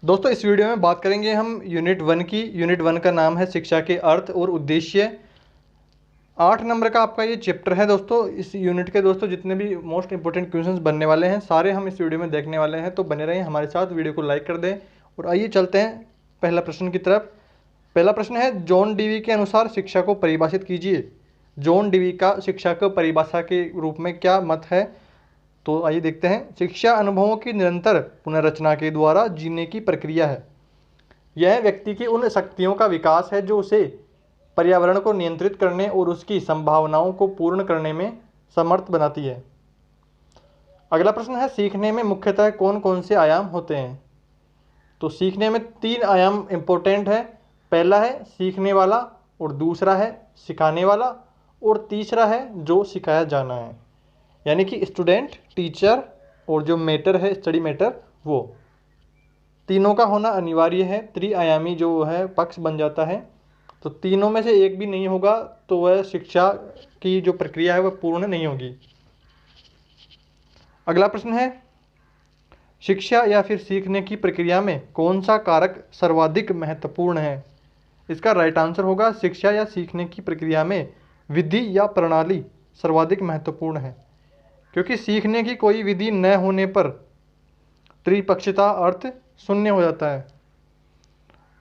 दोस्तों इस वीडियो में बात करेंगे हम यूनिट 1 की। यूनिट 1 का नाम है शिक्षा के अर्थ और उद्देश्य। 8 नंबर का आपका ये चैप्टर है दोस्तों। इस यूनिट के दोस्तों जितने भी मोस्ट इंपोर्टेंट क्वेश्चंस बनने वाले हैं सारे हम इस वीडियो में देखने वाले हैं, तो बने रहें हमारे साथ। वीडियो को लाइक कर दें और आइए चलते हैं पहला प्रश्न की तरफ। पहला प्रश्न है, जॉन डीवी के अनुसार शिक्षा को परिभाषित कीजिए। जॉन डीवी का शिक्षा को परिभाषा के रूप में क्या मत है? तो आइए देखते हैं। शिक्षा अनुभवों की निरंतर पुनर्रचना के द्वारा जीने की प्रक्रिया है। यह व्यक्ति की उन शक्तियों का विकास है जो उसे पर्यावरण को नियंत्रित करने और उसकी संभावनाओं को पूर्ण करने में समर्थ बनाती है। अगला प्रश्न है, सीखने में मुख्यतः कौन कौन से आयाम होते हैं? तो सीखने में 3 आयाम इंपॉर्टेंट है। पहला है सीखने वाला, और दूसरा है सिखाने वाला, और तीसरा है जो सिखाया जाना है, यानी कि स्टूडेंट, टीचर और जो मैटर है स्टडी मैटर, वो तीनों का होना अनिवार्य है। त्रिआयामी जो है पक्ष बन जाता है। तो तीनों में से एक भी नहीं होगा तो वह शिक्षा की जो प्रक्रिया है वह पूर्ण नहीं होगी। अगला प्रश्न है, शिक्षा या फिर सीखने की प्रक्रिया में कौन सा कारक सर्वाधिक महत्वपूर्ण है? इसका राइट आंसर होगा, शिक्षा या सीखने की प्रक्रिया में विधि या प्रणाली सर्वाधिक महत्वपूर्ण है, क्योंकि सीखने की कोई विधि न होने पर त्रिपक्षता अर्थ शून्य हो जाता है।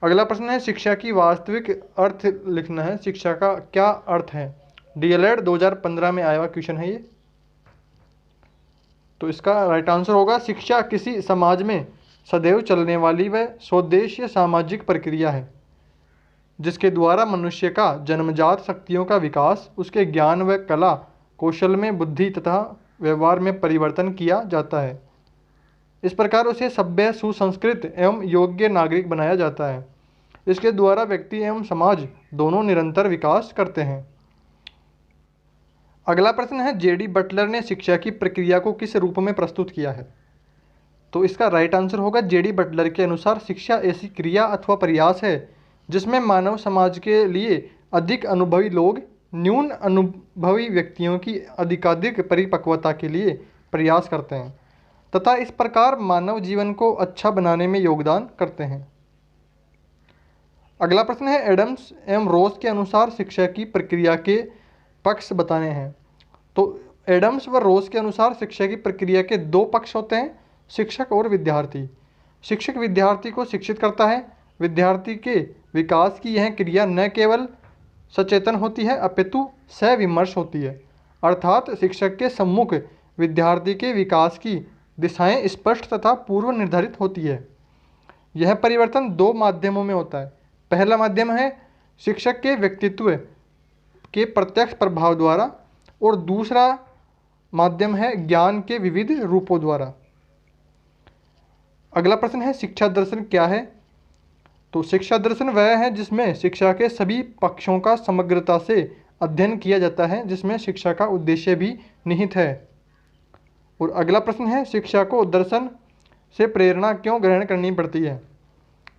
अगला प्रश्न है, शिक्षा की वास्तविक अर्थ लिखना है। शिक्षा का क्या अर्थ है? डीएलएड 2015 में आया हुआ क्वेश्चन है ये। तो इसका राइट आंसर होगा, शिक्षा किसी समाज में सदैव चलने वाली व स्वोद्देश्य सामाजिक प्रक्रिया है, जिसके द्वारा मनुष्य का जन्मजात शक्तियों का विकास, उसके ज्ञान व कला कौशल में बुद्धि तथा व्यवहार में परिवर्तन किया जाता है। इस प्रकार उसे सभ्य, सुसंस्कृत एवं योग्य नागरिक बनाया जाता है। इसके द्वारा व्यक्ति एवं समाज दोनों निरंतर विकास करते हैं। अगला प्रश्न है, जेडी बटलर ने शिक्षा की प्रक्रिया को किस रूप में प्रस्तुत किया है? तो इसका राइट आंसर होगा, जेडी बटलर के अनुसार शिक्षा ऐसी क्रिया अथवा प्रयास है जिसमें मानव समाज के लिए अधिक अनुभवी लोग न्यून अनुभवी व्यक्तियों की अधिकाधिक परिपक्वता के लिए प्रयास करते हैं तथा इस प्रकार मानव जीवन को अच्छा बनाने में योगदान करते हैं। अगला प्रश्न है, एडम्स एवं रोज के अनुसार शिक्षा की प्रक्रिया के पक्ष बताने हैं। तो एडम्स व रोज के अनुसार शिक्षा की प्रक्रिया के 2 पक्ष होते हैं, शिक्षक और विद्यार्थी। शिक्षक विद्यार्थी को शिक्षित करता है। विद्यार्थी के विकास की यह क्रिया न केवल सचेतन होती है अपितु सविमर्श होती है, अर्थात शिक्षक के सम्मुख विद्यार्थी के विकास की दिशाएं स्पष्ट तथा पूर्व निर्धारित होती है। यह परिवर्तन 2 माध्यमों में होता है। पहला माध्यम है शिक्षक के व्यक्तित्व के प्रत्यक्ष प्रभाव द्वारा, और दूसरा माध्यम है ज्ञान के विविध रूपों द्वारा। अगला प्रश्न है, शिक्षा दर्शन क्या है? तो शिक्षा दर्शन वह है जिसमें शिक्षा के सभी पक्षों का समग्रता से अध्ययन किया जाता है, जिसमें शिक्षा का उद्देश्य भी निहित है। और अगला प्रश्न है, शिक्षा को दर्शन से प्रेरणा क्यों ग्रहण करनी पड़ती है?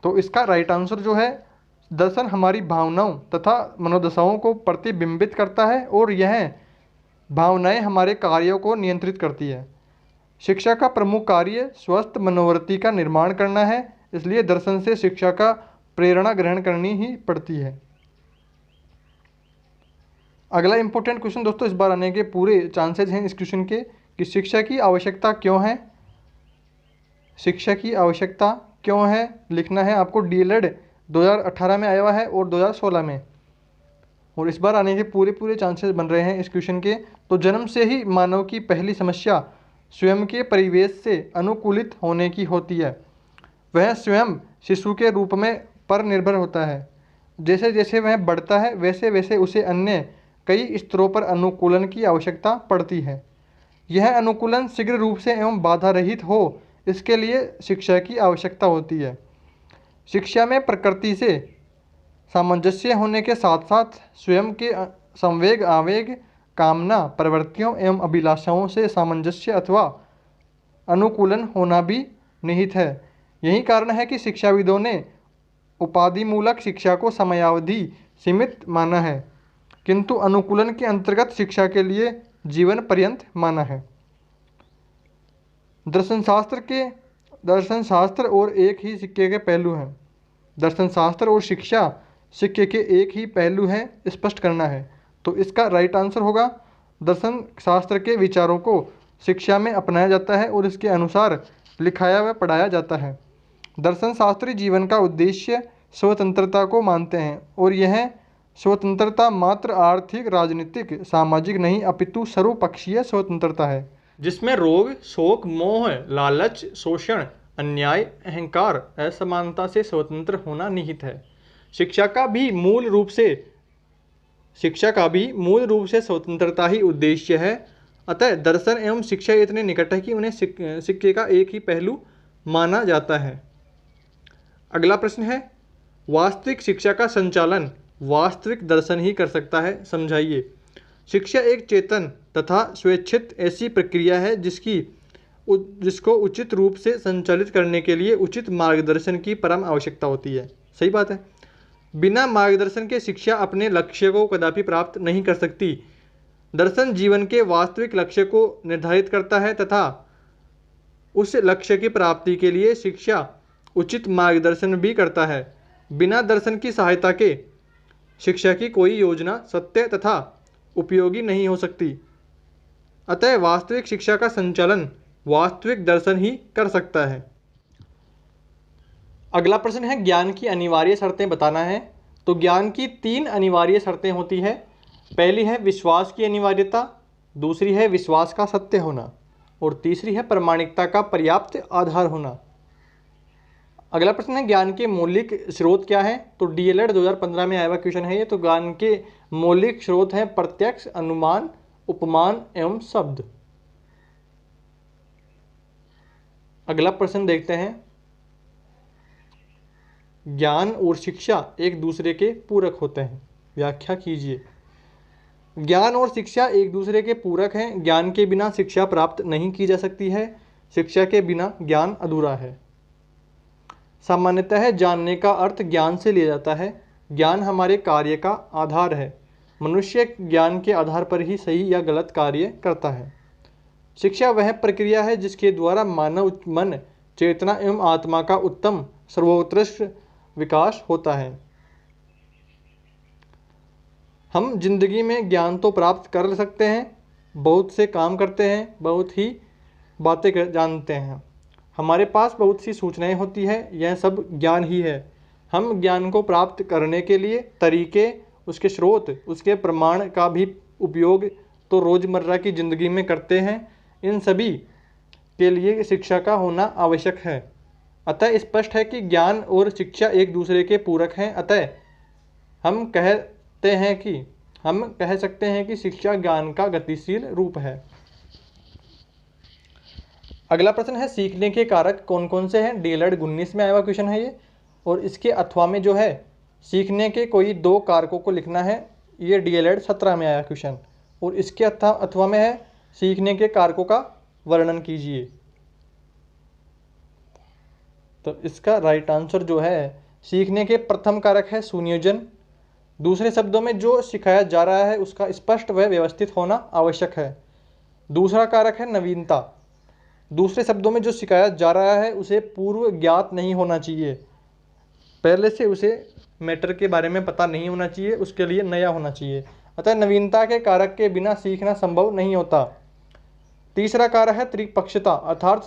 तो इसका राइट आंसर जो है, दर्शन हमारी भावनाओं तथा मनोदशाओं को प्रतिबिंबित करता है और यह भावनाएं हमारे कार्यों को नियंत्रित करती है। शिक्षा का प्रमुख कार्य स्वस्थ मनोवृत्ति का निर्माण करना है, इसलिए दर्शन से शिक्षा का प्रेरणा ग्रहण करनी ही पड़ती है। अगला इंपॉर्टेंट क्वेश्चन दोस्तों, इस बार आने के पूरे चांसेस हैं इस क्वेश्चन के, कि शिक्षा की आवश्यकता क्यों है? शिक्षा की आवश्यकता क्यों है लिखना है आपको। डीएलएड 2018 में आया हुआ है और 2016 में, और इस बार आने के पूरे चांसेस बन रहे हैं इस क्वेश्चन के। तो जन्म से ही मानव की पहली समस्या स्वयं के परिवेश से अनुकूलित होने की होती है। वह स्वयं शिशु के रूप में पर निर्भर होता है। जैसे जैसे वह बढ़ता है वैसे वैसे उसे अन्य कई स्तरों पर अनुकूलन की आवश्यकता पड़ती है। यह अनुकूलन शीघ्र रूप से एवं बाधा रहित हो, इसके लिए शिक्षा की आवश्यकता होती है। शिक्षा में प्रकृति से सामंजस्य होने के साथ साथ स्वयं के संवेग, आवेग, कामना, प्रवृत्तियों एवं अभिलाषाओं से सामंजस्य अथवा अनुकूलन होना भी निहित है। यही कारण है कि शिक्षाविदों ने उपाधिमूलक शिक्षा को समयावधि सीमित माना है, किंतु अनुकूलन के अंतर्गत शिक्षा के लिए जीवन पर्यंत माना है। दर्शन शास्त्र के दर्शन शास्त्र और एक ही सिक्के के पहलू हैं। दर्शन शास्त्र और शिक्षा सिक्के के एक ही पहलू हैं, स्पष्ट करना है। तो इसका राइट आंसर होगा दर्शन शास्त्र के विचारों को शिक्षा में अपनाया जाता है और इसके अनुसार लिखाया व पढ़ाया जाता है। दर्शन शास्त्री जीवन का उद्देश्य स्वतंत्रता को मानते हैं और यह स्वतंत्रता मात्र आर्थिक, राजनीतिक, सामाजिक नहीं अपितु सर्वपक्षीय स्वतंत्रता है, जिसमें रोग, शोक, मोह, लालच, शोषण, अन्याय, अहंकार, असमानता से स्वतंत्र होना निहित है। शिक्षा का भी मूल रूप से स्वतंत्रता ही उद्देश्य है। अतः दर्शन एवं शिक्षा इतने निकट है कि उन्हें सिक्के का एक ही पहलू माना जाता है। अगला प्रश्न है, वास्तविक शिक्षा का संचालन वास्तविक दर्शन ही कर सकता है, समझाइए। शिक्षा एक चेतन तथा स्वेच्छित ऐसी प्रक्रिया है जिसको उचित रूप से संचालित करने के लिए उचित मार्गदर्शन की परम आवश्यकता होती है। सही बात है। बिना मार्गदर्शन के शिक्षा अपने लक्ष्य को कदापि प्राप्त नहीं कर सकती। दर्शन जीवन के वास्तविक लक्ष्य को निर्धारित करता है तथा उस लक्ष्य की प्राप्ति के लिए शिक्षा उचित मार्गदर्शन भी करता है। बिना दर्शन की सहायता के शिक्षा की कोई योजना सत्य तथा उपयोगी नहीं हो सकती। अतः वास्तविक शिक्षा का संचालन वास्तविक दर्शन ही कर सकता है। अगला प्रश्न है, ज्ञान की अनिवार्य शर्तें बताना है। तो ज्ञान की 3 अनिवार्य शर्तें होती है। पहली है विश्वास की अनिवार्यता, दूसरी है विश्वास का सत्य होना और तीसरी है प्रामाणिकता का पर्याप्त आधार होना। अगला प्रश्न है, ज्ञान के मौलिक स्रोत क्या है। तो डीएलएड 2015 में आया हुआ क्वेश्चन है ये। तो ज्ञान के मौलिक स्रोत हैं प्रत्यक्ष, अनुमान, उपमान एवं शब्द। अगला प्रश्न देखते हैं, ज्ञान और शिक्षा एक दूसरे के पूरक होते हैं, व्याख्या कीजिए। ज्ञान और शिक्षा एक दूसरे के पूरक हैं। ज्ञान के बिना शिक्षा प्राप्त नहीं की जा सकती है, शिक्षा के बिना ज्ञान अधूरा है। सामान्यतः जानने का अर्थ ज्ञान से लिया जाता है। ज्ञान हमारे कार्य का आधार है। मनुष्य ज्ञान के आधार पर ही सही या गलत कार्य करता है। शिक्षा वह प्रक्रिया है जिसके द्वारा मानव मन, चेतना एवं आत्मा का उत्तम सर्वोत्कृष्ट विकास होता है। हम जिंदगी में ज्ञान तो प्राप्त कर सकते हैं, बहुत से काम करते हैं, बहुत ही बातें जानते हैं, हमारे पास बहुत सी सूचनाएं होती है, यह सब ज्ञान ही है। हम ज्ञान को प्राप्त करने के लिए तरीके, उसके स्रोत, उसके प्रमाण का भी उपयोग तो रोज़मर्रा की ज़िंदगी में करते हैं। इन सभी के लिए शिक्षा का होना आवश्यक है। अतः स्पष्ट है कि ज्ञान और शिक्षा एक दूसरे के पूरक हैं। अतः हम कह सकते हैं कि शिक्षा ज्ञान का गतिशील रूप है। अगला प्रश्न है, सीखने के कारक कौन कौन से हैं। डीएलएड 19 में आया हुआ क्वेश्चन है ये। और इसके अथवा में जो है सीखने के कोई 2 कारकों को लिखना है। ये डीएलएड 17 में आया क्वेश्चन। और इसके अथवा में है सीखने के कारकों का वर्णन कीजिए। तो इसका राइट आंसर जो है, सीखने के प्रथम कारक है सुनियोजन। दूसरे शब्दों में जो सिखाया जा रहा है उसका स्पष्ट व व्यवस्थित होना आवश्यक है। दूसरा कारक है नवीनता। दूसरे शब्दों में जो सिखाया जा रहा है उसे पूर्व ज्ञात नहीं होना चाहिए, पहले से उसे मैटर के बारे में पता नहीं होना चाहिए, उसके लिए नया होना चाहिए। अतः नवीनता के कारक के बिना सीखना संभव नहीं होता। तीसरा कारक है त्रिपक्षता, अर्थात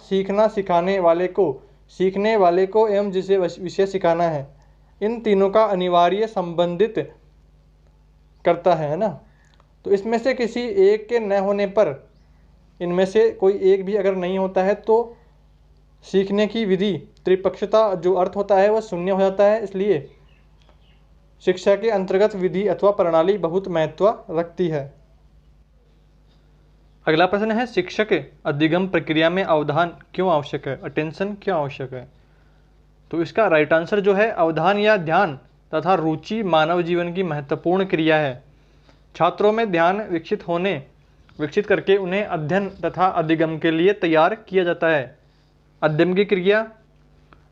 सीखने वाले को एवं जिसे विषय सिखाना है, इन तीनों का अनिवार्य संबंधित करता है ना। तो इसमें से किसी एक के न होने पर, इनमें से कोई एक भी अगर नहीं होता है तो सीखने की विधि, त्रिपक्षता जो अर्थ होता है वह शून्य हो जाता है। इसलिए शिक्षा के अंतर्गत विधि अथवा प्रणाली बहुत महत्व रखती है। अगला प्रश्न है, शिक्षक अधिगम प्रक्रिया में अवधान क्यों आवश्यक है, अटेंशन क्यों आवश्यक है। तो इसका राइट आंसर जो है, अवधान या ध्यान तथा रुचि मानव जीवन की महत्वपूर्ण क्रिया है। छात्रों में ध्यान विकसित करके उन्हें अध्ययन तथा अधिगम के लिए तैयार किया जाता है। अध्ययन की क्रिया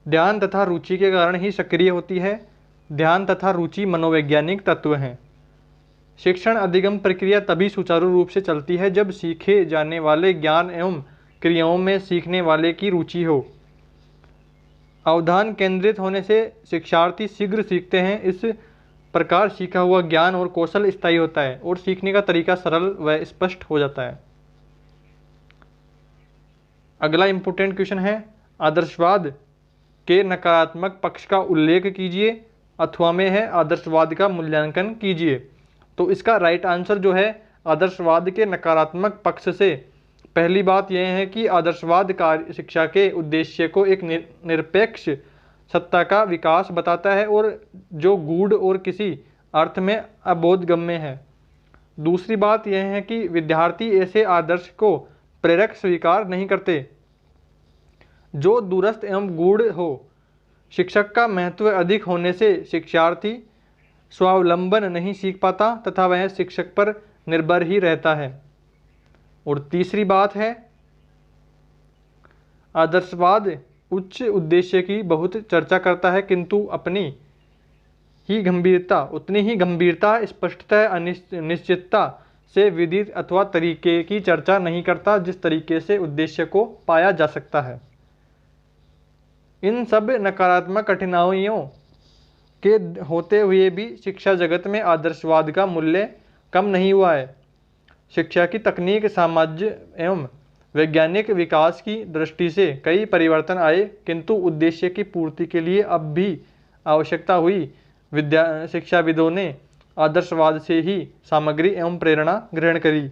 ध्यान तथा रुचि के कारण ही सक्रिय होती है। ध्यान तथा रुचि मनोवैज्ञानिक तत्व हैं। शिक्षण अधिगम प्रक्रिया तभी सुचारू रूप से चलती है जब सीखे जाने वाले ज्ञान एवं क्रियाओं में सीखने वाले की रुचि हो। अवधान केंद्रित होने से शिक्षार्थी शीघ्र सीखते हैं। इस प्रकार सीखा हुआ ज्ञान और कौशल स्थायी होता है और सीखने का तरीका सरल व स्पष्ट हो जाता है। अगला इंपॉर्टेंट क्वेश्चन है, आदर्शवाद के नकारात्मक पक्ष का उल्लेख कीजिए अथवा में है आदर्शवाद का मूल्यांकन कीजिए। तो इसका राइट आंसर जो है आदर्शवाद के नकारात्मक पक्ष से पहली बात यह है कि आदर्शवाद कार्य शिक्षा के उद्देश्य को एक निरपेक्ष सत्ता का विकास बताता है और जो गूढ़ और किसी अर्थ में अबोधगम्य है। दूसरी बात यह है कि विद्यार्थी ऐसे आदर्श को प्रेरक स्वीकार नहीं करते जो दूरस्थ एवं गूढ़ हो। शिक्षक का महत्व अधिक होने से शिक्षार्थी स्वावलंबन नहीं सीख पाता तथा वह शिक्षक पर निर्भर ही रहता है। और तीसरी बात है, आदर्शवाद उच्च उद्देश्य की बहुत चर्चा करता है किंतु उतनी ही गंभीरता, स्पष्टता, अनिश्चितता से विधि अथवा तरीके की चर्चा नहीं करता जिस तरीके से उद्देश्य को पाया जा सकता है। इन सब नकारात्मक कठिनाइयों के होते हुए भी शिक्षा जगत में आदर्शवाद का मूल्य कम नहीं हुआ है। शिक्षा की तकनीक, सामाजिक एवं वैज्ञानिक विकास की दृष्टि से कई परिवर्तन आए किंतु उद्देश्य की पूर्ति के लिए अब भी आवश्यकता हुई। शिक्षाविदों ने आदर्शवाद से ही सामग्री एवं प्रेरणा ग्रहण करी।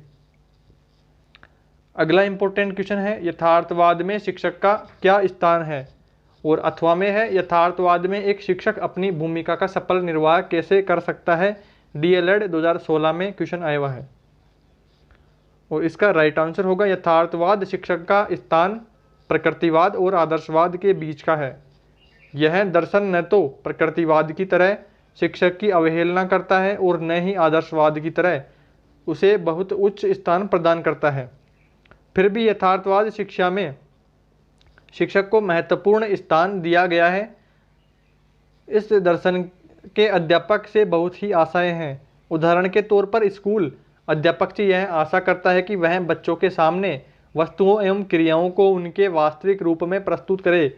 अगला इंपॉर्टेंट क्वेश्चन है, यथार्थवाद में शिक्षक का क्या स्थान है? और अथवा में है, यथार्थवाद में एक शिक्षक अपनी भूमिका का सफल निर्वाह कैसे कर सकता है? DLED 2016 में क्वेश्चन आया हुआ है और इसका राइट आंसर होगा यथार्थवाद शिक्षक का स्थान प्रकृतिवाद और आदर्शवाद के बीच का है। यह दर्शन न तो प्रकृतिवाद की तरह शिक्षक की अवहेलना करता है और न ही आदर्शवाद की तरह उसे बहुत उच्च स्थान प्रदान करता है। फिर भी यथार्थवाद शिक्षा में शिक्षक को महत्वपूर्ण स्थान दिया गया है। इस दर्शन के अध्यापक से बहुत ही आशाएं हैं। उदाहरण के तौर पर स्कूल अध्यापक से यह आशा करता है कि वह बच्चों के सामने वस्तुओं एवं क्रियाओं को उनके वास्तविक रूप में प्रस्तुत करे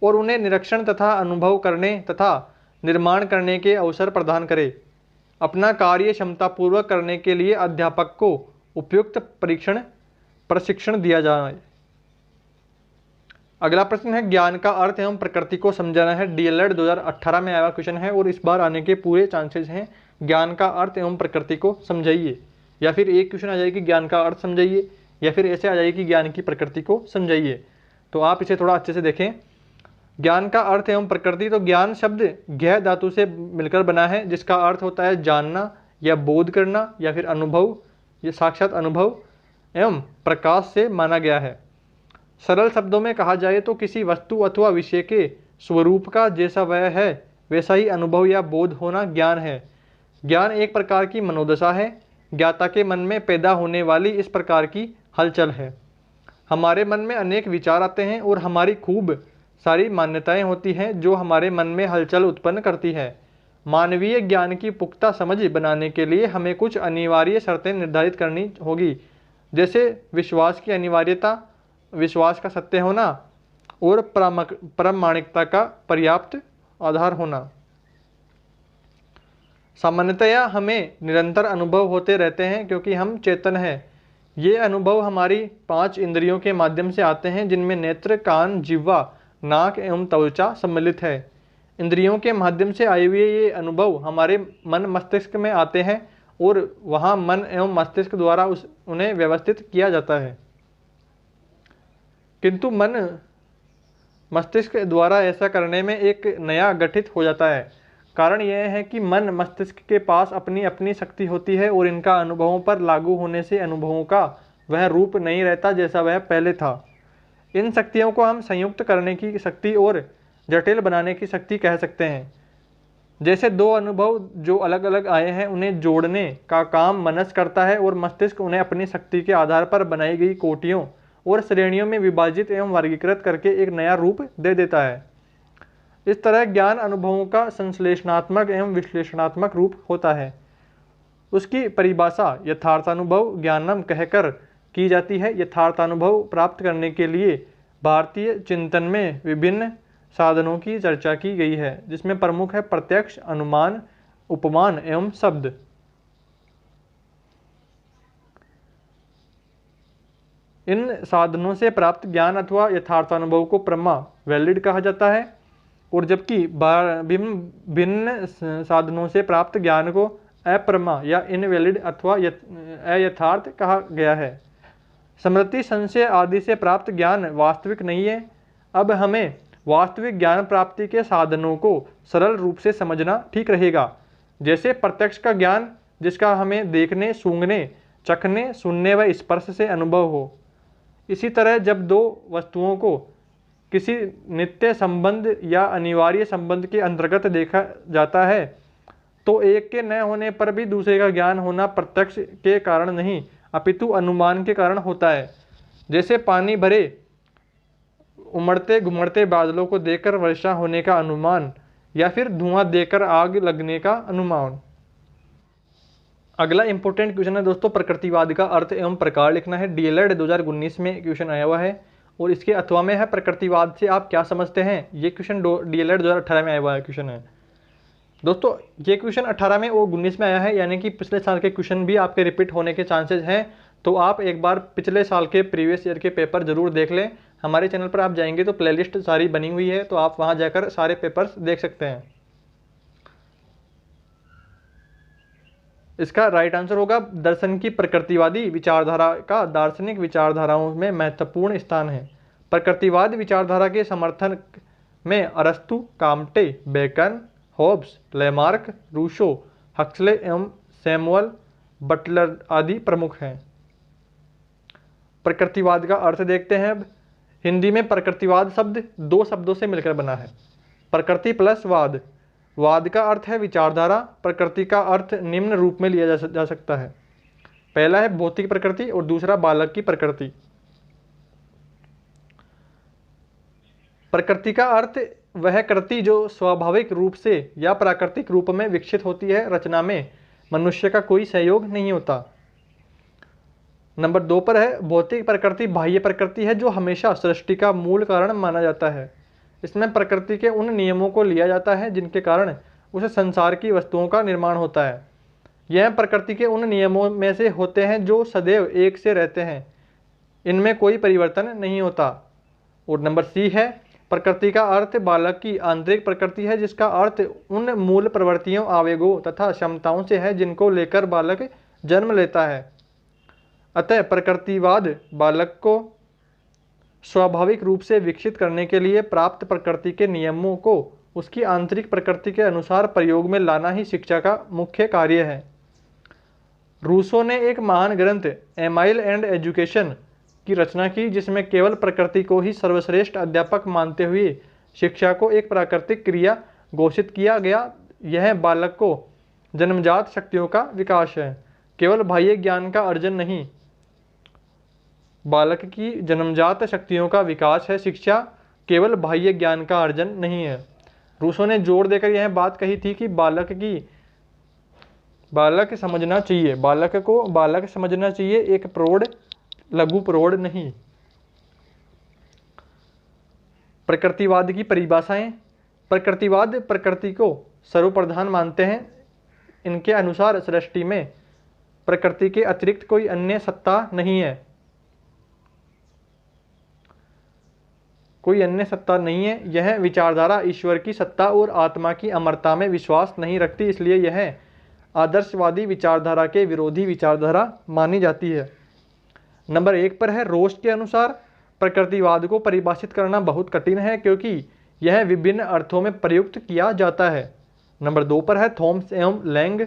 और उन्हें निरीक्षण तथा अनुभव करने तथा निर्माण करने के अवसर प्रदान करे। अपना कार्य क्षमतापूर्वक करने के लिए अध्यापक को उपयुक्त प्रशिक्षण दिया जाए। अगला प्रश्न है, ज्ञान का अर्थ एवं प्रकृति को समझाना है। DLED 2018 में आया क्वेश्चन है और इस बार आने के पूरे चांसेस हैं। ज्ञान का अर्थ एवं प्रकृति को समझाइए, या फिर एक क्वेश्चन आ जाएगी ज्ञान का अर्थ समझाइए, या फिर ऐसे आ जाएगी ज्ञान की प्रकृति को समझाइए। तो आप इसे थोड़ा अच्छे से देखें। ज्ञान का अर्थ एवं प्रकृति, तो ज्ञान शब्द ज्ञ धातु से मिलकर बना है जिसका अर्थ होता है जानना या बोध करना या फिर अनुभव, ये साक्षात अनुभव एवं प्रकाश से माना गया है। सरल शब्दों में कहा जाए तो किसी वस्तु अथवा विषय के स्वरूप का जैसा वह है वैसा ही अनुभव या बोध होना ज्ञान है। ज्ञान एक प्रकार की मनोदशा है, ज्ञाता के मन में पैदा होने वाली इस प्रकार की हलचल है। हमारे मन में अनेक विचार आते हैं और हमारी खूब सारी मान्यताएं होती हैं जो हमारे मन में हलचल उत्पन्न करती है। मानवीय ज्ञान की पुख्ता समझ बनाने के लिए हमें कुछ अनिवार्य शर्तें निर्धारित करनी होगी, जैसे विश्वास की अनिवार्यता, विश्वास का सत्य होना और प्रामाणिकता का पर्याप्त आधार होना। सामान्यतया हमें निरंतर अनुभव होते रहते हैं क्योंकि हम चेतन हैं। ये अनुभव हमारी 5 इंद्रियों के माध्यम से आते हैं जिनमें नेत्र, कान, जिह्वा, नाक एवं त्वचा सम्मिलित है। इंद्रियों के माध्यम से आए हुए ये अनुभव हमारे मन मस्तिष्क में आते हैं और वहाँ मन एवं मस्तिष्क द्वारा उन्हें व्यवस्थित किया जाता है। किंतु मन मस्तिष्क द्वारा ऐसा करने में एक नया गठित हो जाता है। कारण यह है कि मन मस्तिष्क के पास अपनी अपनी शक्ति होती है और इनका अनुभवों पर लागू होने से अनुभवों का वह रूप नहीं रहता जैसा वह पहले था। इन शक्तियों को हम संयुक्त करने की शक्ति और जटिल बनाने की शक्ति कह सकते हैं। जैसे 2 अनुभव जो अलग अलग आए हैं उन्हें जोड़ने का काम मनस करता है और मस्तिष्क उन्हें अपनी शक्ति के आधार पर बनाई गई कोटियों और श्रेणियों में विभाजित एवं वर्गीकृत करके एक नया रूप दे देता है। इस तरह ज्ञान अनुभवों का संश्लेषणात्मक एवं विश्लेषणात्मक रूप होता है। उसकी परिभाषा यथार्थानुभव ज्ञानम कहकर की जाती है। यथार्थानुभव प्राप्त करने के लिए भारतीय चिंतन में विभिन्न साधनों की चर्चा की गई है, जिसमें प्रमुख है प्रत्यक्ष, अनुमान, उपमान एवं शब्द। इन साधनों से प्राप्त ज्ञान अथवा यथार्थानुभव को प्रमा वैलिड कहा जाता है, और जबकि भिन्न साधनों से प्राप्त ज्ञान को अप्रमा या इनवैलिड अथवा अयथार्थ कहा गया है। स्मृति, संशय आदि से प्राप्त ज्ञान वास्तविक नहीं है। अब हमें वास्तविक ज्ञान प्राप्ति के साधनों को सरल रूप से समझना ठीक रहेगा। जैसे प्रत्यक्ष का ज्ञान, जिसका हमें देखने, सूंघने, चखने, सुनने व स्पर्श से अनुभव हो। इसी तरह जब दो वस्तुओं को किसी नित्य संबंध या अनिवार्य संबंध के अंतर्गत देखा जाता है, तो एक के न होने पर भी दूसरे का ज्ञान होना प्रत्यक्ष के कारण नहीं, अपितु अनुमान के कारण होता है। जैसे पानी भरे उमड़ते घुमड़ते बादलों को देखकर वर्षा होने का अनुमान, या फिर धुआं देखकर आग लगने का अनुमान। अगला इंपॉर्टेंट क्वेश्चन है दोस्तों, प्रकृतिवाद का अर्थ एवं प्रकार लिखना है। डीएलएड 2019 में क्वेश्चन आया हुआ है, और इसके अथवा में है प्रकृतिवाद से आप क्या समझते हैं। ये क्वेश्चन डीएलएड 2018 में आया हुआ है क्वेश्चन है दोस्तों। ये क्वेश्चन 18 में और 19 में आया है, यानी कि पिछले साल के क्वेश्चन भी आपके रिपीट होने के चांसेस हैं। तो आप एक बार पिछले साल के प्रीवियस ईयर के पेपर जरूर देख लें। हमारे चैनल पर आप जाएंगे तो प्लेलिस्ट सारी बनी हुई है, तो आप वहाँ जाकर सारे पेपर्स देख सकते हैं। इसका राइट आंसर होगा, दर्शन की प्रकृतिवादी विचारधारा का दार्शनिक विचारधाराओं में महत्वपूर्ण स्थान है। प्रकृतिवाद विचारधारा के समर्थन में अरस्तु, Comte, Bacon, Hobbes, Lamarck, Rousseau, Huxley एवं सैमुअल बटलर आदि प्रमुख हैं। प्रकृतिवाद का अर्थ देखते हैं अब। हिंदी में प्रकृतिवाद शब्द दो शब्दों से मिलकर बना है, प्रकृति प्लस वाद। वाद का अर्थ है विचारधारा, प्रकृति का अर्थ निम्न रूप में लिया जा सकता है। पहला है भौतिक प्रकृति और दूसरा बालक की प्रकृति। प्रकृति का अर्थ वह कृति जो स्वाभाविक रूप से या प्राकृतिक रूप में विकसित होती है, रचना में मनुष्य का कोई सहयोग नहीं होता। नंबर 2 पर है भौतिक प्रकृति बाह्य प्रकृति है, जो हमेशा सृष्टि का मूल कारण माना जाता है। इसमें प्रकृति के उन नियमों को लिया जाता है जिनके कारण उस संसार की वस्तुओं का निर्माण होता है। यह प्रकृति के उन नियमों में से होते हैं जो सदैव एक से रहते हैं, इनमें कोई परिवर्तन नहीं होता। और नंबर सी है प्रकृति का अर्थ बालक की आंतरिक प्रकृति है, जिसका अर्थ उन मूल प्रवृत्तियों, आवेगों तथा क्षमताओं से है जिनको लेकर बालक जन्म लेता है। अतः प्रकृतिवाद बालक को स्वाभाविक रूप से विकसित करने के लिए प्राप्त प्रकृति के नियमों को उसकी आंतरिक प्रकृति के अनुसार प्रयोग में लाना ही शिक्षा का मुख्य कार्य है। रूसो ने एक महान ग्रंथ एमाइल एंड एजुकेशन की रचना की, जिसमें केवल प्रकृति को ही सर्वश्रेष्ठ अध्यापक मानते हुए शिक्षा को एक प्राकृतिक क्रिया घोषित किया गया। यह बालक को जन्मजात शक्तियों का विकास है, केवल बाह्य ज्ञान का अर्जन नहीं। बालक की जन्मजात शक्तियों का विकास है शिक्षा, केवल बाह्य ज्ञान का अर्जन नहीं है। रूसो ने जोर देकर यह बात कही थी कि बालक समझना चाहिए, बालक समझना चाहिए, एक प्रौढ़ लघु प्रौढ़ नहीं। प्रकृतिवाद की परिभाषाएं। प्रकृतिवाद प्रकृति को सर्वप्रधान मानते हैं। इनके अनुसार सृष्टि में प्रकृति के अतिरिक्त कोई अन्य सत्ता नहीं है, यह विचारधारा ईश्वर की सत्ता और आत्मा की अमरता में विश्वास नहीं रखती, इसलिए यह आदर्शवादी विचारधारा के विरोधी विचारधारा मानी जाती है। नंबर 1 पर है रोस्ट के अनुसार प्रकृतिवाद को परिभाषित करना बहुत कठिन है, क्योंकि यह विभिन्न अर्थों में प्रयुक्त किया जाता है। नंबर 2 पर है थॉम्स एवं लैंग।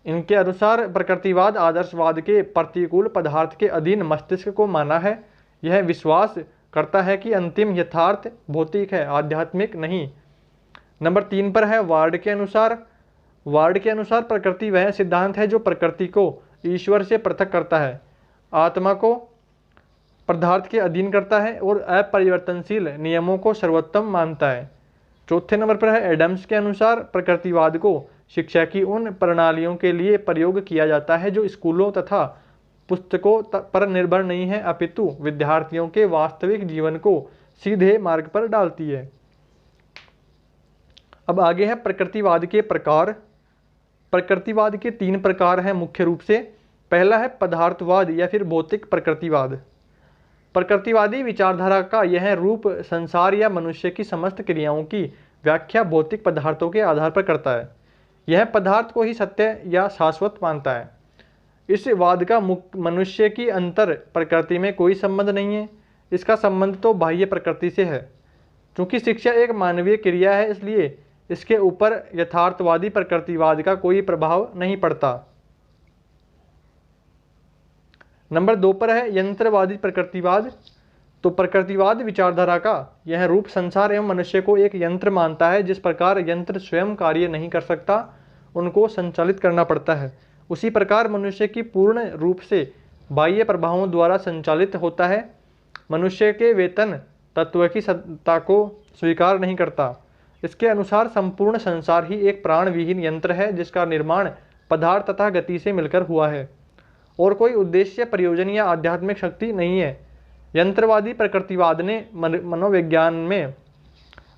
इनके अनुसार प्रकृतिवाद आदर्शवाद के प्रतिकूल पदार्थ के अधीन मस्तिष्क को माना है। यह विश्वास करता है कि अंतिम यथार्थ भौतिक है, आध्यात्मिक नहीं। नंबर 3 पर है वार्ड के अनुसार प्रकृति वह सिद्धांत है जो प्रकृति को ईश्वर से पृथक करता है, आत्मा को पदार्थ के अधीन करता है और अपरिवर्तनशील नियमों को सर्वोत्तम मानता है। चौथे नंबर पर है एडम्स के अनुसार प्रकृतिवाद को शिक्षा की उन प्रणालियों के लिए प्रयोग किया जाता है जो स्कूलों तथा पुस्तकों पर निर्भर नहीं है, अपितु विद्यार्थियों के वास्तविक जीवन को सीधे मार्ग पर डालती है। अब आगे है प्रकृतिवाद के प्रकार। प्रकृतिवाद के 3 प्रकार हैं मुख्य रूप से। पहला है पदार्थवाद या फिर भौतिक प्रकृतिवाद। प्रकृतिवादी विचारधारा का यह रूप संसार या मनुष्य की समस्त क्रियाओं की व्याख्या भौतिक पदार्थों के आधार पर करता है। यह पदार्थ को ही सत्य या शाश्वत मानता है। इस वाद का मनुष्य की अंतर प्रकृति में कोई संबंध नहीं है, इसका संबंध तो बाह्य प्रकृति से है। चूंकि शिक्षा एक मानवीय क्रिया है, इसलिए इसके ऊपर यथार्थवादी प्रकृतिवाद का कोई प्रभाव नहीं पड़ता। नंबर 2 पर है यंत्रवादी प्रकृतिवाद। तो प्रकृतिवाद विचारधारा का यह रूप संसार एवं मनुष्य को एक यंत्र मानता है। जिस प्रकार यंत्र स्वयं कार्य नहीं कर सकता, उनको संचालित करना पड़ता है, उसी प्रकार मनुष्य की पूर्ण रूप से बाह्य प्रभावों द्वारा संचालित होता है। मनुष्य के वेतन तत्व की सत्ता को स्वीकार नहीं करता। इसके अनुसार संपूर्ण संसार ही एक प्राण विहीन यंत्र है, जिसका निर्माण पदार्थ तथा गति से मिलकर हुआ है और कोई उद्देश्य, प्रयोजन या आध्यात्मिक शक्ति नहीं है। यंत्रवादी प्रकृतिवाद ने मनोविज्ञान में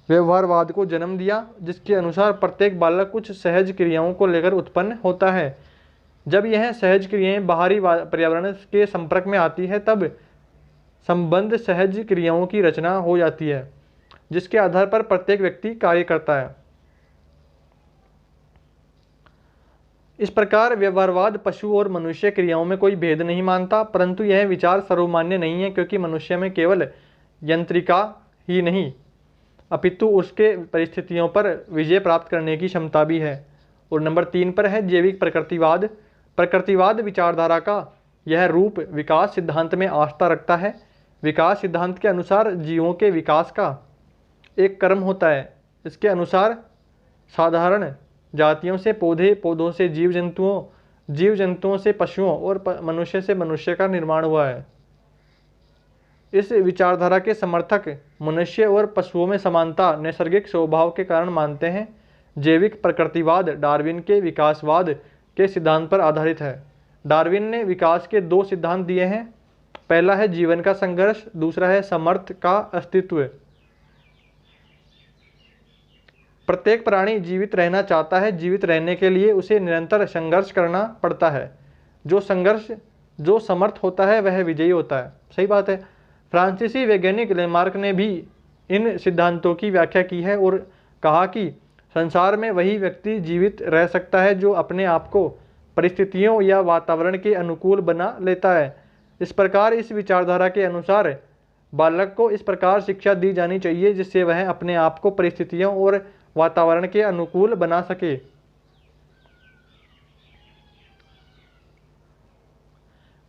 व्यवहारवाद को जन्म दिया, जिसके अनुसार प्रत्येक बालक कुछ सहज क्रियाओं को लेकर उत्पन्न होता है। जब यह सहज क्रियाएं बाहरी पर्यावरण के संपर्क में आती है, तब संबंध सहज क्रियाओं की रचना हो जाती है, जिसके आधार पर प्रत्येक व्यक्ति कार्य करता है। इस प्रकार व्यवहारवाद पशु और मनुष्य क्रियाओं में कोई भेद नहीं मानता, परंतु यह विचार सर्वमान्य नहीं है, क्योंकि मनुष्य में केवल यंत्रिका ही नहीं अपितु उसके परिस्थितियों पर विजय प्राप्त करने की क्षमता भी है। और नंबर 3 पर है जैविक प्रकृतिवाद। प्रकृतिवाद विचारधारा का यह रूप विकास सिद्धांत में आस्था रखता है। विकास सिद्धांत के अनुसार जीवों के विकास का एक क्रम होता है। इसके अनुसार साधारण जातियों से पौधे, पौधों से जीव जंतुओं, जीव जंतुओं से पशुओं और मनुष्य से मनुष्य का निर्माण हुआ है। इस विचारधारा के समर्थक मनुष्य और पशुओं में समानता नैसर्गिक स्वभाव के कारण मानते हैं। जैविक प्रकृतिवाद डार्विन के विकासवाद के सिद्धांत पर आधारित है। डार्विन ने विकास के 2 सिद्धांत दिए हैं। पहला है जीवन का संघर्ष, दूसरा है समर्थ का अस्तित्व। प्रत्येक प्राणी जीवित रहना चाहता है। जीवित रहने के लिए उसे निरंतर संघर्ष करना पड़ता है। जो समर्थ होता है वह विजयी होता है। सही बात है। फ्रांसीसी वैज्ञानिक लेमार्क ने भी इन सिद्धांतों की व्याख्या की है और कहा कि संसार में वही व्यक्ति जीवित रह सकता है जो अपने आप को परिस्थितियों या वातावरण के अनुकूल बना लेता है। इस प्रकार इस विचारधारा के अनुसार बालक को इस प्रकार शिक्षा दी जानी चाहिए जिससे वह अपने आप को परिस्थितियों और वातावरण के अनुकूल बना सके।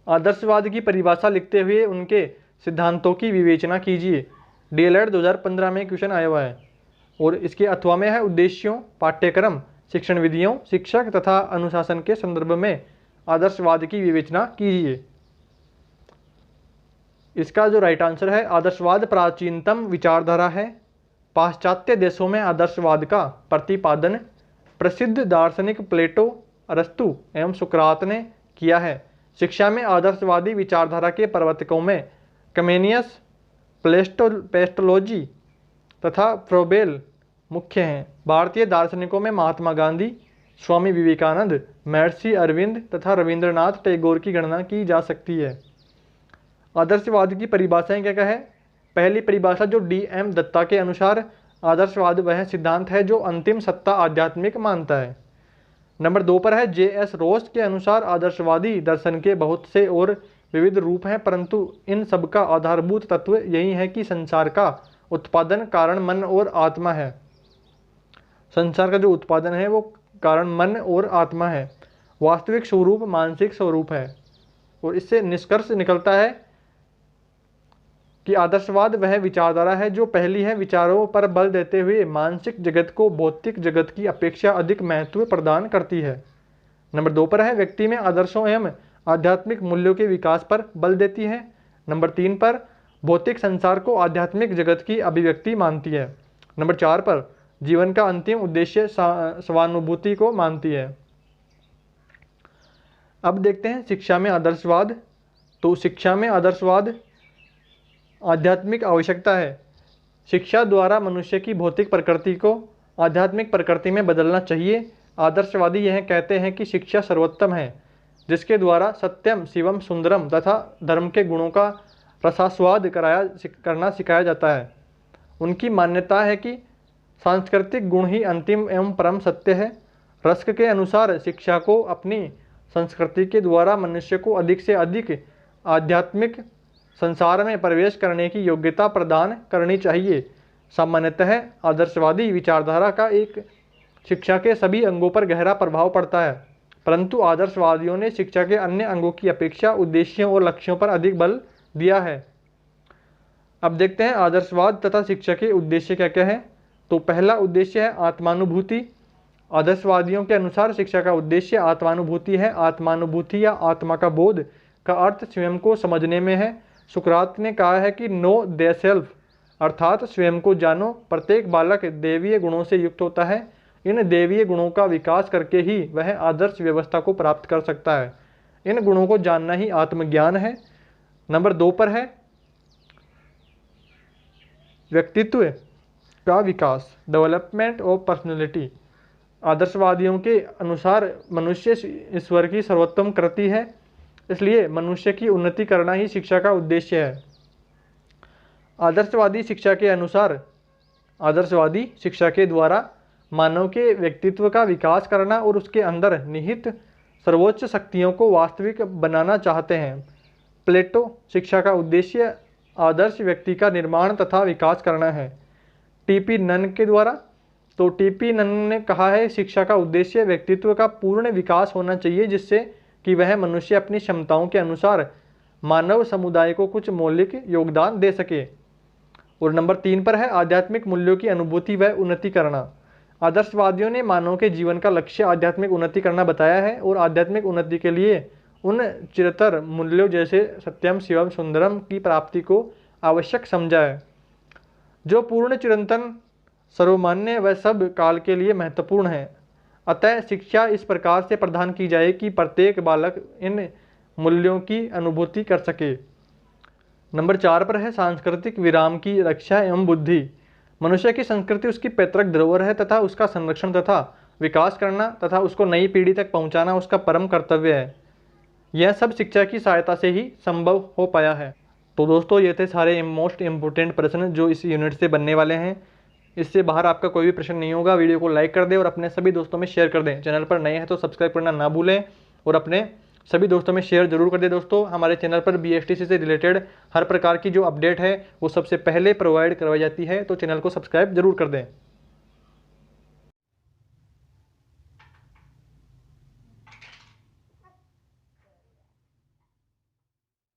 आदर्शवाद की परिभाषा लिखते हुए उनके सिद्धांतों की विवेचना कीजिए। डीएलएड 2015 में क्वेश्चन आया हुआ है और इसके अथवा में है उद्देश्यों, पाठ्यक्रम, शिक्षण विधियों, शिक्षक तथा अनुशासन के संदर्भ में आदर्शवाद की विवेचना कीजिए। इसका जो राइट आंसर है, आदर्शवाद प्राचीनतम विचारधारा है। पाश्चात्य देशों में आदर्शवाद का प्रतिपादन प्रसिद्ध दार्शनिक प्लेटो, अरस्तु एवं सुकरात ने किया है। शिक्षा में आदर्शवादी विचारधारा के प्रवर्तकों में कमेनियस, पेस्टोलॉजी तथा फ्रोबेल मुख्य हैं। भारतीय दार्शनिकों में महात्मा गांधी, स्वामी विवेकानंद, महर्षि अरविंद तथा रविंद्रनाथ टैगोर की गणना की जा सकती है। आदर्शवाद की परिभाषाएं क्या है? पहली परिभाषा जो DM दत्ता के अनुसार आदर्शवाद वह सिद्धांत है जो अंतिम सत्ता आध्यात्मिक मानता है। नंबर 2 पर है JS रोस के अनुसार आदर्शवादी दर्शन के बहुत से और विविध रूप हैं, परंतु इन सब का आधारभूत तत्व यही है कि संसार का उत्पादन कारण मन और आत्मा है। संसार का जो उत्पादन है वो कारण मन और आत्मा है। वास्तविक स्वरूप मानसिक स्वरूप है। और इससे निष्कर्ष निकलता है कि आदर्शवाद वह विचारधारा है जो पहली है विचारों पर बल देते हुए मानसिक जगत को भौतिक जगत की अपेक्षा अधिक महत्व प्रदान करती है। नंबर 2 पर है व्यक्ति में आदर्शों एवं आध्यात्मिक मूल्यों के विकास पर बल देती है। नंबर 3 पर भौतिक संसार को आध्यात्मिक जगत की अभिव्यक्ति मानती है। नंबर 4 पर जीवन का अंतिम उद्देश्य स्वानुभूति को मानती है। अब देखते हैं शिक्षा में आदर्शवाद। तो शिक्षा में आदर्शवाद आध्यात्मिक आवश्यकता है। शिक्षा द्वारा मनुष्य की भौतिक प्रकृति को आध्यात्मिक प्रकृति में बदलना चाहिए। आदर्शवादी यह कहते हैं कि शिक्षा सर्वोत्तम है, जिसके द्वारा सत्यम शिवम सुंदरम तथा धर्म के गुणों का रसास्वाद करना सिखाया जाता है। उनकी मान्यता है कि सांस्कृतिक गुण ही अंतिम एवं परम सत्य है। रस्क के अनुसार शिक्षा को अपनी संस्कृति के द्वारा मनुष्य को अधिक से अधिक आध्यात्मिक संसार में प्रवेश करने की योग्यता प्रदान करनी चाहिए। सामान्यतः आदर्शवादी विचारधारा का एक शिक्षा के सभी अंगों पर गहरा प्रभाव पड़ता है, परंतु आदर्शवादियों ने शिक्षा के अन्य अंगों की अपेक्षा उद्देश्यों और लक्ष्यों पर अधिक बल दिया है। अब देखते हैं आदर्शवाद तथा शिक्षा के उद्देश्य क्या क्या है। तो पहला उद्देश्य है आत्मानुभूति। आदर्शवादियों के अनुसार शिक्षा का उद्देश्य आत्मानुभूति है। आत्मानुभूति या आत्मा का बोध का अर्थ स्वयं को समझने में है। सुकरात ने कहा है कि नो दे सेल्फ, अर्थात स्वयं को जानो। प्रत्येक बालक देवीय गुणों से युक्त होता है। इन देवीय गुणों का विकास करके ही वह आदर्श व्यवस्था को प्राप्त कर सकता है। इन गुणों को जानना ही आत्मज्ञान है। नंबर 2 पर है व्यक्तित्व का विकास, डेवलपमेंट ऑफ पर्सनैलिटी। आदर्शवादियों के अनुसार मनुष्य ईश्वर की सर्वोत्तम कृति है, इसलिए मनुष्य की उन्नति करना ही शिक्षा का उद्देश्य है। आदर्शवादी शिक्षा के अनुसार आदर्शवादी शिक्षा के द्वारा मानव के व्यक्तित्व का विकास करना और उसके अंदर निहित सर्वोच्च शक्तियों को वास्तविक बनाना चाहते हैं। प्लेटो शिक्षा का उद्देश्य आदर्श व्यक्ति का निर्माण तथा विकास करना है। टीपी नन के द्वारा, तो टीपी नन ने कहा है शिक्षा का उद्देश्य व्यक्तित्व का पूर्ण विकास होना चाहिए, जिससे कि वह मनुष्य अपनी क्षमताओं के अनुसार मानव समुदाय को कुछ मौलिक योगदान दे सके। और नंबर 3 पर है आध्यात्मिक मूल्यों की अनुभूति व उन्नति करना। आदर्शवादियों ने मानव के जीवन का लक्ष्य आध्यात्मिक उन्नति करना बताया है और आध्यात्मिक उन्नति के लिए उन चिरतर मूल्यों जैसे सत्यम शिवम सुंदरम की प्राप्ति को आवश्यक समझा है, जो पूर्ण चिरंतन सर्वमान्य व सब काल के लिए महत्वपूर्ण है। अतः शिक्षा इस प्रकार से प्रदान की जाए कि प्रत्येक बालक इन मूल्यों की अनुभूति कर सके। नंबर 4 पर है सांस्कृतिक विराम की रक्षा एवं बुद्धि। मनुष्य की संस्कृति उसकी पैतृक धरोहर है तथा उसका संरक्षण तथा विकास करना तथा उसको नई पीढ़ी तक पहुंचाना उसका परम कर्तव्य है। यह सब शिक्षा की सहायता से ही संभव हो पाया है। तो दोस्तों ये थे सारे मोस्ट इम्पोर्टेंट प्रश्न जो इस यूनिट से बनने वाले हैं। इससे बाहर आपका कोई भी प्रश्न नहीं होगा। वीडियो को लाइक कर दें और अपने सभी दोस्तों में शेयर कर दें। चैनल पर नए हैं तो सब्सक्राइब करना ना भूलें और अपने सभी दोस्तों में शेयर जरूर कर दें। दोस्तों हमारे चैनल पर BSTC से रिलेटेड हर प्रकार की जो अपडेट है वो सबसे पहले प्रोवाइड करवाई जाती है, तो चैनल को सब्सक्राइब जरूर कर दें।